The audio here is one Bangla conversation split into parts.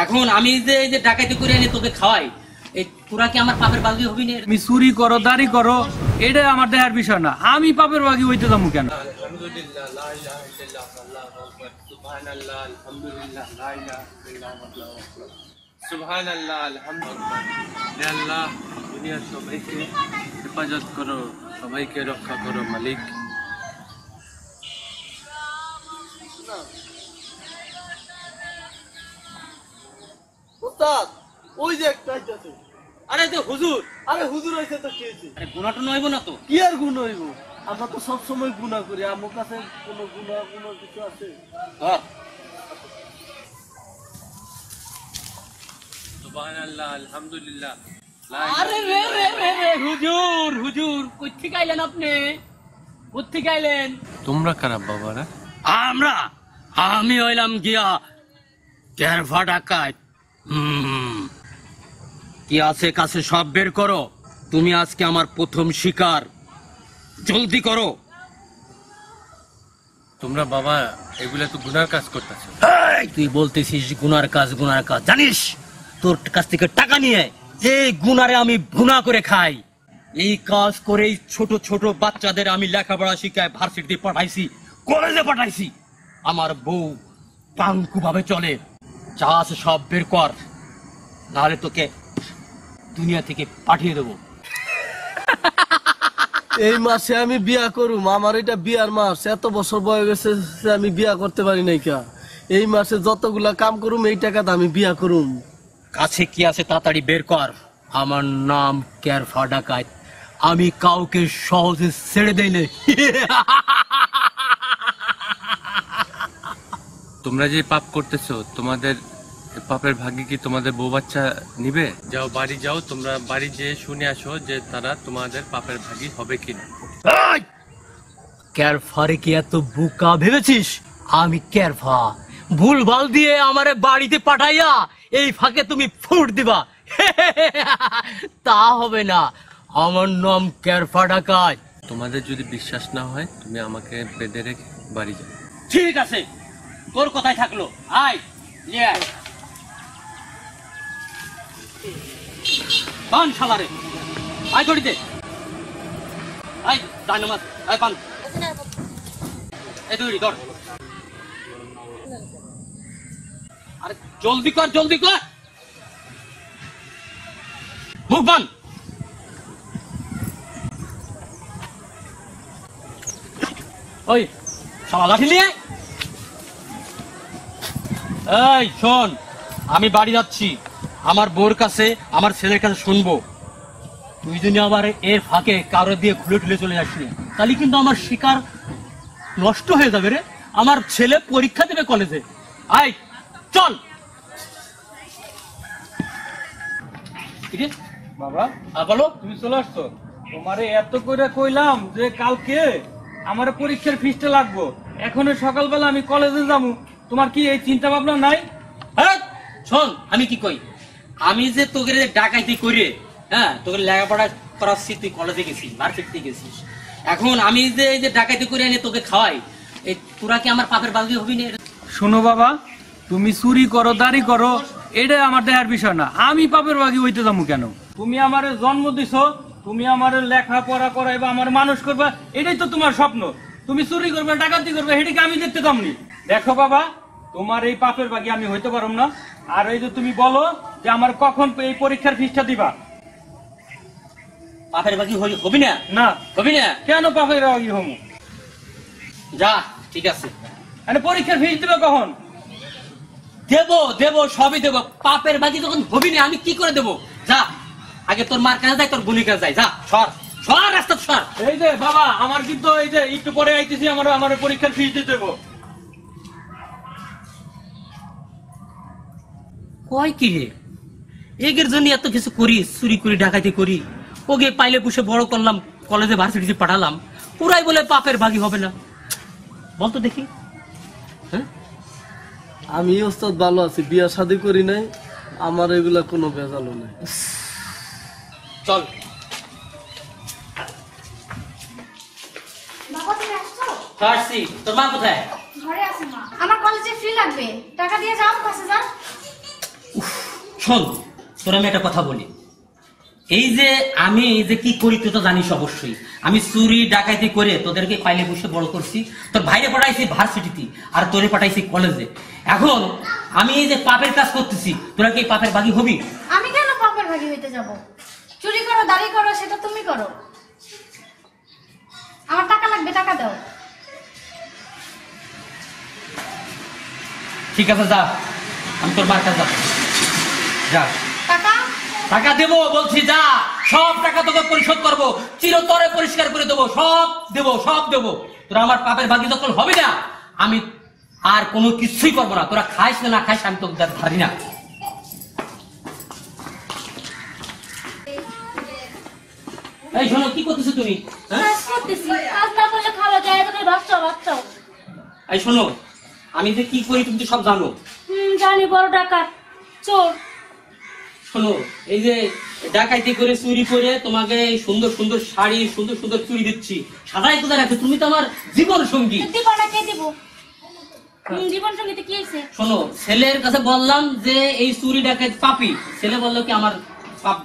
এখন আমি যে এই যে ডাকাতি করে এনে তোকে খাওয়াই, এই তোরা কি আমার পাপের ভাগী হবি না? তুমি চুরি করো দাড়ি করো এটা আমার দেখার বিষয় না, আমি পাপের ভাগী হইতে যাবো কেন? আলহামদুলিল্লাহ লা ইলাহা ইল্লাল্লাহ আল্লাহু আকবার সুবহানাল্লাহ আলহামদুলিল্লাহ লা ইলাহা ইল্লাল্লাহ আল্লাহু আকবার সুবহানাল্লাহ আলহামদুলিল্লাহ। হে আল্লাহ, দুনিয়ার সবাইকে হেফাজত করো, সবাইকে রক্ষা করো মালিক। উস্তাদ ওই যে একটা আছে। আরে তো হুজুর, আরে হুজুর হইছে তো কি হইছে? আরে গুনাহটা নইব না তো? কি আর গুণ হইব? আমরা তো সব সময় গুনাহ করি, আমার কাছে কোনো গুনাহ কিছু আছে? ধর সুবহানাল্লাহ আলহামদুলিল্লাহ। আরে রে রে রে রে হুজুর, হুজুর কই থেকে আইলেন আপনি? কোথ থেকে আইলেন? তোমরা কারা বাবারা? আমি হইলাম গিয়া কেরফা ডাকাত। কি আছে কাছে সব বের করো, তুমি আজকে আমার প্রথম শিকার, জলদি করো। তোমরা বাবা এগুলা তো গুনার কাজ করতেছো। তুই বলতেছিস গুনার কাজ, গুনার কাজ জানিস? তোর কাছ থেকে টাকা নিয়ে এই গুনারে আমি গুনাহ করে খাই। এই কাজ করেই ছোট ছোট বাচ্চাদের আমি লেখাপড়া শিখায় ভার্সিটিতে পাঠাইছি, কলেজে পাঠাইছি। আমার বউ পাঙ্কু ভাবে চলে। যা আছে সব বের কর, নাহলে তোকে দুনিয়া থেকে পাঠিয়ে দেবো। এই মাসে আমি বিয়া করুম, আমার এটা বিয়ার মাস। এত বছর বয়স গেছে আমি বিয়া করতে পারি নাই কা। এই মাসে যতগুলা কাম করুম এই টাকাতে আমি বিয়া করুম। কাছে কি আছে তাড়াতাড়ি বের কর। আমার নাম কেরফা ডাকাত, আমি কাউকে সহজে ছেড়ে দেই না। তোমরা যে পাপ করতেছো, তোমাদের পাপের ভাগ্যে কি তোমাদের বউ বাচ্চা নিবে? যাও বাড়ি যাও, তোমরা বাড়ি যেয়ে শুনে আসো যে তারা তোমাদের পাপের ভাগী হবে কিনা। কেরফারে কি এত বোকা ভেবেছিস? আমি কেরফা, ভুলভাল দিয়ে আমারে বাড়িতে পাঠাইয়া এই ফাঁকে তুমি ফুট দিবা? তা হবে না, আমার নাম কেরফা ডাকাত। তোমাদের যদি বিশ্বাস না হয় তুমি আমাকে বেঁধে রেখে বাড়ি যাও। ঠিক আছে, তোর কথাই থাকলো। আয় নিয়ে আয় পান শালারে, আয় দড়িতে, আয় ডাইনামাস, আয় পান, এই দড়ি ধর। আরে জলদি কর, জলদি কর, মুখ বান। ওই শালা লাঠি নিয়ে। এই শোন, আমি বাড়ি যাচ্ছি, আমার বউর কাছে আমার ছেলের কাছে শুনবো। তুই যদি আবার এর ফাঁকে কারো দিয়ে খুলে ঠুলে চলে যাস না, তাহলে কিন্তু আমার শিকার নষ্ট হয়ে যাবে রে। আমার ছেলে পরীক্ষা দেবে কলেজে। আয় চল। বাবা বলো। তুমি চলে আসছো? তোমারে এত করে কইলাম যে কালকে আমার পরীক্ষার ফিসটা লাগবো, এখনো সকালবেলা আমি কলেজে যাবো, তোমার কি এই চিন্তা ভাবনা নাই? হ্যাঁ শোন, আমি কি কই, আমি যে তোকে ডাকাইতি করে, হ্যাঁ তোকে লেখাপড়া করাচ্ছি, তুই কলেজে গেছিস, ভার্সিটিতে গেছিস। এখন আমি যে এই যে ডাকাইতি করে এনে তোকে খাওয়াই, এই তোরা কি আমার পাপের ভাগী হবি না? শোনো বাবা, তুমি চুরি করো দাড়ি করো এটা আমার দেখার বিষয় না, আমি পাপের ভাগী হইতে যাবো কেন? তুমি আমার জন্ম দিছো, তুমি আমার লেখাপড়া করাইবা, আমার মানুষ করবা, এটাই তো তোমার স্বপ্ন। তুমি চুরি করবে ডাকাতি করবে এটাকে আমি দেখতে চামনি। দেখো বাবা, তোমার এই পাপের ভাগী আমি হইতে পারব না। আর এই যে তুমি বলো যে আমার কখন এই পরীক্ষার ফিসটা দিবা, পাপের ভাগী হবি না? না হবি না? কেন পাপের ভাগী হমু? যা, ঠিক আছে। মানে পরীক্ষার ফিস দিবে কখন? দেবো দেবো, সবই দেবো। পাপের ভাগী যখন হবি না আমি কি করে দেবো? যা, আগে তোর মার কাছে যাই, তোর বোনের কাছে যাই, যা, সর সর রাস্তা সর। এই যে বাবা, আমার কিন্তু এই যে একটু পরে আইতেছি, আমার পরীক্ষার ফিস দিতে দেবো। কয় কি রে, এগের জন্য এত কিছু করি, চুরি করি ডাকাতি করি, ওকে পাইলে পুষে বড় করলাম, কলেজে ভার্সিটিতে পাঠালাম, পুরাই বলে পাপের ভাগী হবে না? বলতো দেখি। হ্যাঁ আমি ওস্তাদ ভালো আছি, বিয়া শাদী করি নাই, আমার এগুলা কোনো ভেজালও নাই। চল। বাবা তুমি আসছো? আসছি। তোর মা কোথায়? ঘরে আছে মা। আমার কলেজে ফি লাগবে, টাকা দিয়ে যাও, কাছে যান। শোন, তোর আমি একটা কথা বলি। এই যে কি করি তুই তো জানিস অবশ্যই। আমি চুরি ডাকাতি করে তোদেরকে পাইলে বসে বড় করছি। তোর ভাইরে পাঠাইছি ভার্সিটিতে, আর তোরে পাঠাইছি কলেজে। এখন আমি এই যে পাপের কাজ করতেছি, তোরা কি পাপের ভাগী হবি? আমি কেন পাপের ভাগী হইতে যাব? চুরি করো, দাড়ি করো, সেটা তুমি করো। আমার টাকা লাগবে, টাকা দাও। ঠিক আছে, যা, আমি তোর মার কাছে যাচ্ছি। যা, টাকা টাকা দেবো বলছি, যা। সব টাকা তোকে পরিশোধ করবো, চিরতরে পরিষ্কার করে দেবো, সব দেবো। তোরা আমার পাপের ভাগী যখন হবে না, আমি আর কোনো কিছুই করবো না। তোরা খাইস না খাইস, আমি তোকে ধারি না। এই শোনো, কি করতেছো তুমি? হ্যাঁ? কাজ করতেছি, কাজ না করলে খাওয়া যায় না, বাচ্চাও। এই শোনো, আমি যে কি করি তুমি তো সব জানো। জানি, বড় টাকা চোর। শোনো, এই যে ডাকাইতি করে চুরি করে তোমাকে এই সুন্দর সুন্দর শাড়ি, সুন্দর সুন্দর চুরি দিচ্ছি, সাদাই কোথায় রাখো? তুমি তো আমার জীবন সঙ্গী। দিব না, কে দিব? জীবন সঙ্গীতে কি হয়েছে? শোনো, ছেলের কাছে বললাম যে এই চুরি ডাকাত পাপি, ছেলে বললো কি আমার পাপ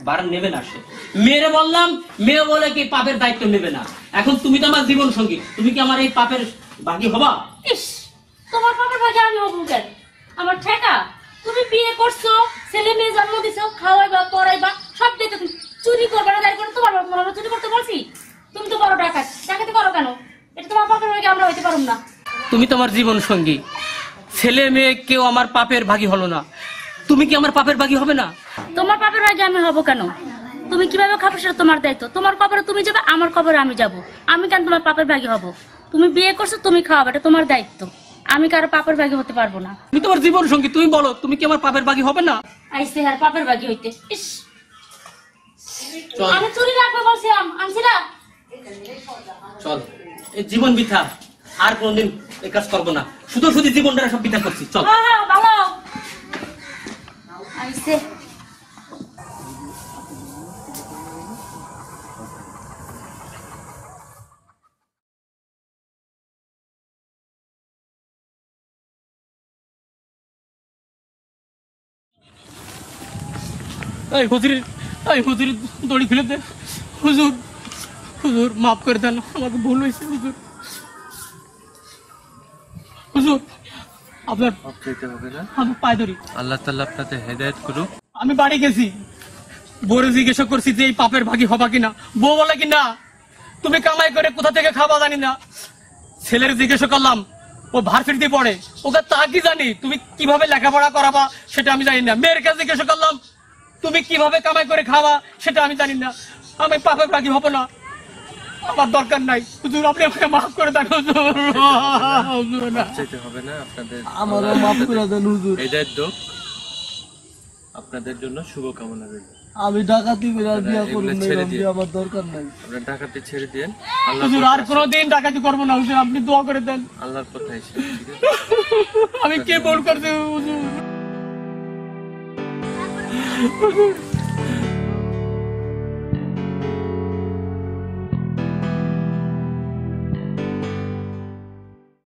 বার নেবে না। সে মেয়েরে বললাম, মেয়ে বলে কি পাপের দায়িত্ব নেবে না। এখন তুমি তো আমার জীবন সঙ্গী, তুমি কি আমার এই পাপের ভাগী হবা? ইস, তোমার পাপের ভাগে আমি হবো কেন? আমার ঠেকা। তুমি বিয়ে করছো, ছেলে মেয়ে জন্ম দিছো, খাওয়াইবা, পড়াইবা, সব দিতে। তুমি চুরি করবে না, দাঁড়ি করে তোমার বাপ মা চুরি করতে বলছি? তুমি তো বড় ডাকাতি করো কেন? এটা তোমার পাপের ভাগে আমরা হইতে পারুম না। তুমি তো আমার জীবন সঙ্গী, ছেলে মেয়ে কেউ আমার পাপের ভাগী হলো না, তুমি কি আমার পাপের ভাগী হবে না? তোমার পাপের ভাগে আমি হবো কেন? তুমি কিভাবে খাবে সেটা তোমার দায়িত্ব। তোমার কবরে তুমি যাবে, আমার কবরে আমি যাব। আমি কেন তোমার পাপের ভাগী হব? তুমি বিয়ে করছো, তুমি খাওয়াবে, এটা তোমার দায়িত্ব। আমি কারো পাপের ভাগী হতে পারবো না। তুমি তোমার জীবন সঙ্গী, তুমি বলো, তুমি কি আমার পাপের ভাগী হবে না? আইসে আর পাপের ভাগী হইতে। ইস, চল আমি চুরি রাখবো বলছিলাম, আনছি না। চল, এই জীবন বৃথা, আর কোনদিন এই কাজ করবো না। শুধু জীবনটা সব বৃথা করছি। চল। হ্যাঁ, ভালো আইসে। এই হুজুর দড়ি খুলে দে। হুজুর মাফ করে দেন, আমাকে ভুল হয়েছে। হুজুর আপনার মাপ চাইতে হবে না। আমি পায়ে ধরি। আল্লাহ তাআলা আপনাদের হেদায়েত করুক। আমি বাড়ি গেছি, বউরে জিজ্ঞাসা করছি যে এই পাপের ভাগী হবা কিনা। বউ বলে কি না, তুমি কামাই করে কোথা থেকে খাবা জানি না। ছেলের জিজ্ঞাসা করলাম, ও ভার্সিটিতে পড়ে, ওকে তা কি জানি। তুমি কিভাবে লেখাপড়া করাবা সেটা আমি জানি না। মেয়ের কাছে জিজ্ঞাসা করলাম, তুমি কিভাবে কামাই করে খাওয়া সেটা আমি জানি না। আমি পাপের ভাগী হব না, আমার দরকার নাই। হুজুর আপনি আমাকে মাফ করে দেন। হুজুর মাপ চাইতে হবে না, আপনাদের আমারও মাফ করে দেন হুজুর। হেদায়েত হোক। আপনাদের জন্য শুভকামনা রইল। আমি ডাকাতি করে আর বিয়া করুন এগুলো না, ছেড়ে এরকম দিন। বিয়া আমার দরকার নাই। আপনারা ডাকাতি ছেড়ে দেন। আল্লাহর হুজুর আর পথে কোনোদিন ডাকাতি করবো না। হুজুর আপনি দোয়া করে দেন। আসেন। আল্লাহর পথে আসেন, ঠিক আছে? আমি কে ভুল করছি হুজুর?